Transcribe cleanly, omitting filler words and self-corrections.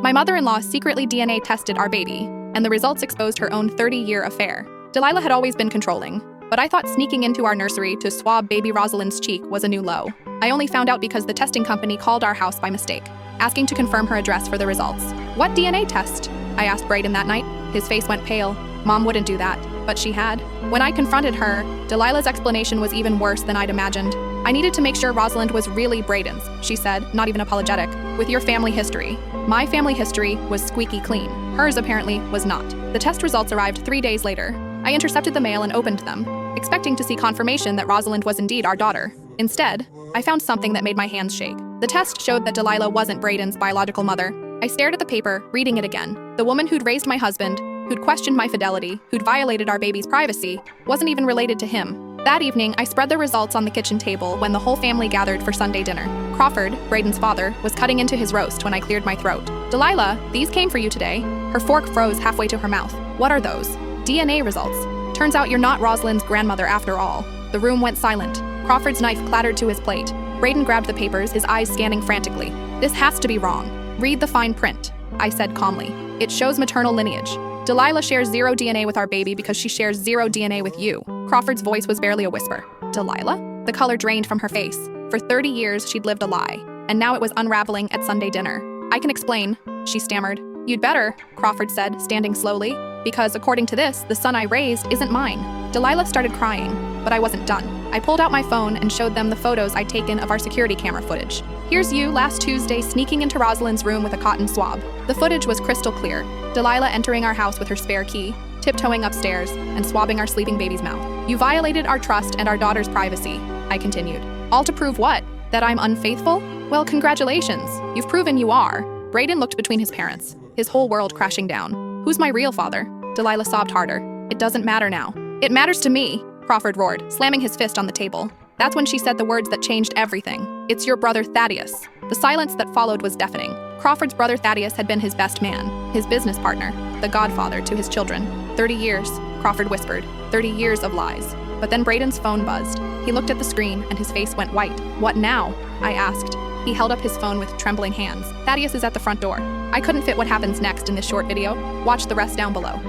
My mother-in-law secretly DNA tested our baby, and the results exposed her own 30-year affair. Delilah had always been controlling, but I thought sneaking into our nursery to swab baby Rosalind's cheek was a new low. I only found out because the testing company called our house by mistake, asking to confirm her address for the results. What DNA test? I asked Brayden that night. His face went pale. Mom wouldn't do that, but she had. When I confronted her, Delilah's explanation was even worse than I'd imagined. I needed to make sure Rosalind was really Brayden's, she said, not even apologetic. With your family history. My family history was squeaky clean. Hers apparently was not. The test results arrived 3 days later. I intercepted the mail and opened them, expecting to see confirmation that Rosalind was indeed our daughter. Instead, I found something that made my hands shake. The test showed that Delilah wasn't Brayden's biological mother. I stared at the paper, reading it again. The woman who'd raised my husband, who'd questioned my fidelity, who'd violated our baby's privacy, wasn't even related to him. That evening, I spread the results on the kitchen table when the whole family gathered for Sunday dinner. Crawford, Brayden's father, was cutting into his roast when I cleared my throat. Delilah, these came for you today. Her fork froze halfway to her mouth. What are those? DNA results. Turns out you're not Rosalind's grandmother after all. The room went silent. Crawford's knife clattered to his plate. Brayden grabbed the papers, his eyes scanning frantically. This has to be wrong. Read the fine print, I said calmly. It shows maternal lineage. Delilah shares 0 DNA with our baby because she shares 0 DNA with you. Crawford's voice was barely a whisper. Delilah? The color drained from her face. For 30 years, she'd lived a lie, and now it was unraveling at Sunday dinner. I can explain, she stammered. You'd better, Crawford said, standing slowly, because according to this, the son I raised isn't mine. Delilah started crying, but I wasn't done. I pulled out my phone and showed them the photos I'd taken of our security camera footage. Here's you last Tuesday sneaking into Rosalind's room with a cotton swab. The footage was crystal clear. Delilah entering our house with her spare key, tiptoeing upstairs, and swabbing our sleeping baby's mouth. You violated our trust and our daughter's privacy, I continued. All to prove what? That I'm unfaithful? Well, congratulations. You've proven you are. Brayden looked between his parents, his whole world crashing down. Who's my real father? Delilah sobbed harder. It doesn't matter now. It matters to me, Crawford roared, slamming his fist on the table. That's when she said the words that changed everything. It's your brother Thaddeus. The silence that followed was deafening. Crawford's brother Thaddeus had been his best man, his business partner, the godfather to his children. 30 years, Crawford whispered. 30 years of lies. But then Brayden's phone buzzed. He looked at the screen and his face went white. What now? I asked. He held up his phone with trembling hands. Thaddeus is at the front door. I couldn't fit what happens next in this short video. Watch the rest down below.